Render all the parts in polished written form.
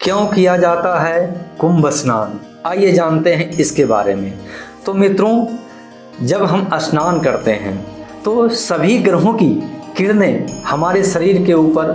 क्यों किया जाता है कुंभ स्नान? आइए जानते हैं इसके बारे में। तो मित्रों, जब हम स्नान करते हैं तो सभी ग्रहों की किरणें हमारे शरीर के ऊपर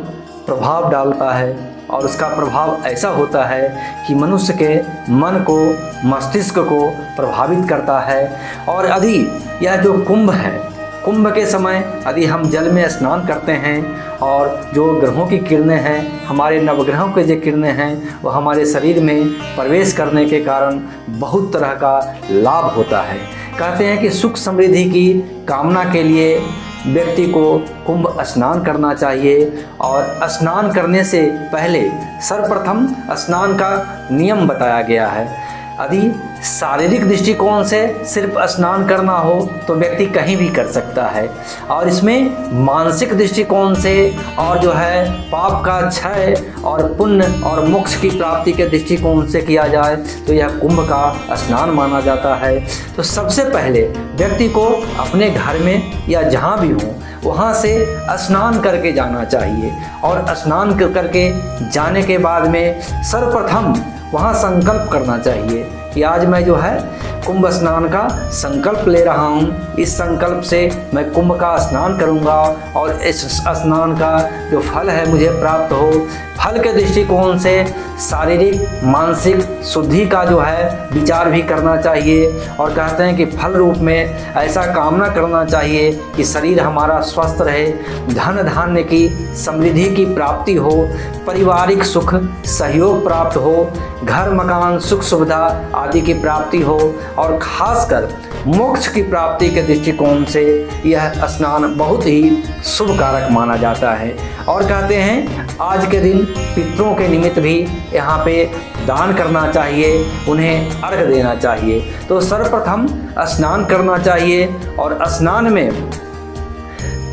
प्रभाव डालता है और उसका प्रभाव ऐसा होता है कि मनुष्य के मन को, मस्तिष्क को प्रभावित करता है। और यदि यह जो कुंभ है, कुंभ के समय यदि हम जल में स्नान करते हैं और जो ग्रहों की किरणें हैं, हमारे नवग्रहों के जो किरणें हैं, वो हमारे शरीर में प्रवेश करने के कारण बहुत तरह का लाभ होता है। कहते हैं कि सुख समृद्धि की कामना के लिए व्यक्ति को कुंभ स्नान करना चाहिए। और स्नान करने से पहले सर्वप्रथम स्नान का नियम बताया गया है। यदि शारीरिक दृष्टिकोण से सिर्फ स्नान करना हो तो व्यक्ति कहीं भी कर सकता है, और इसमें मानसिक दृष्टिकोण से और जो है पाप का क्षय और पुण्य और मोक्ष की प्राप्ति के दृष्टिकोण से किया जाए तो यह कुंभ का स्नान माना जाता है। तो सबसे पहले व्यक्ति को अपने घर में या जहाँ भी हो वहाँ से स्नान करके जाना चाहिए, और स्नान करके जाने के बाद में सर्वप्रथम वहाँ संकल्प करना चाहिए कि आज मैं जो है कुंभ स्नान का संकल्प ले रहा हूँ। इस संकल्प से मैं कुंभ का स्नान करूँगा और इस स्नान का जो फल है मुझे प्राप्त हो। फल के दृष्टिकोण से शारीरिक मानसिक शुद्धि का जो है विचार भी करना चाहिए, और कहते हैं कि फल रूप में ऐसा कामना करना चाहिए कि शरीर हमारा स्वस्थ रहे, धन धान्य की समृद्धि की प्राप्ति हो, पारिवारिक सुख सहयोग प्राप्त हो, घर मकान सुख सुविधा आदि की प्राप्ति हो, और खासकर मोक्ष की प्राप्ति के दृष्टिकोण से यह स्नान बहुत ही शुभ कारक माना जाता है। और कहते हैं आज के दिन पितरों के निमित्त भी यहाँ पे दान करना चाहिए, उन्हें अर्घ देना चाहिए। तो सर्वप्रथम स्नान करना चाहिए, और स्नान में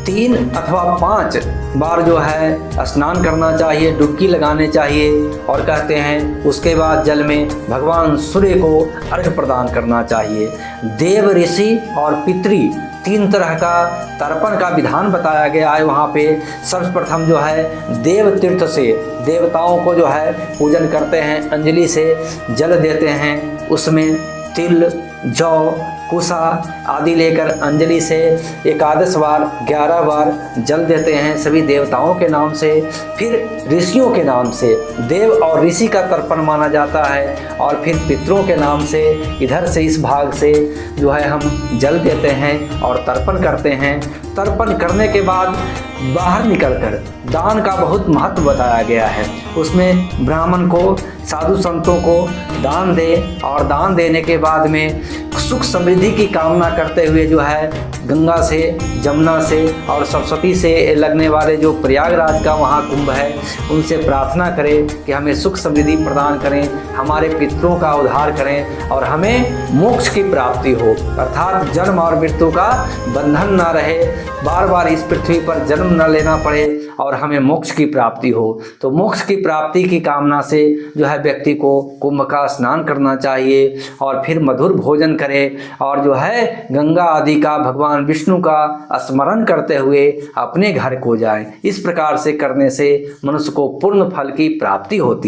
3 अथवा 5 बार जो है स्नान करना चाहिए, डुबकी लगाने चाहिए। और कहते हैं उसके बाद जल में भगवान सूर्य को अर्घ प्रदान करना चाहिए। देव ऋषि और पितरी 3 तरह का तर्पण का विधान बताया गया है। वहाँ पे सर्वप्रथम जो है देव तीर्थ से देवताओं को जो है पूजन करते हैं, अंजलि से जल देते हैं, उसमें तिल, जौ, कुसा आदि लेकर अंजलि से 11 बार 11 बार जल देते हैं सभी देवताओं के नाम से। फिर ऋषियों के नाम से देव और ऋषि का तर्पण माना जाता है, और फिर पितरों के नाम से इधर से इस भाग से जो है हम जल देते हैं और तर्पण करते हैं। तर्पण करने के बाद बाहर निकलकर दान का बहुत महत्व बताया गया है। उसमें ब्राह्मण को, साधु संतों को दान दे, और दान देने के बाद में सुख समृद्धि की कामना करते हुए जो है गंगा से, जमुना से और सरस्वती से लगने वाले जो प्रयागराज का वहाँ कुंभ है, उनसे प्रार्थना करें कि हमें सुख समृद्धि प्रदान करें, हमारे पितरों का उद्धार करें और हमें मोक्ष की प्राप्ति हो, अर्थात जन्म और मृत्यु का बंधन ना रहे, बार बार इस पृथ्वी पर जन्म न लेना पड़े और हमें मोक्ष की प्राप्ति हो। तो मोक्ष की प्राप्ति की कामना से जो है व्यक्ति को कुंभ का स्नान करना चाहिए, और फिर मधुर भोजन करे और जो है गंगा आदि का, भगवान विष्णु का स्मरण करते हुए अपने घर को जाए। इस प्रकार से करने से मनुष्य को पूर्ण फल की प्राप्ति होती है।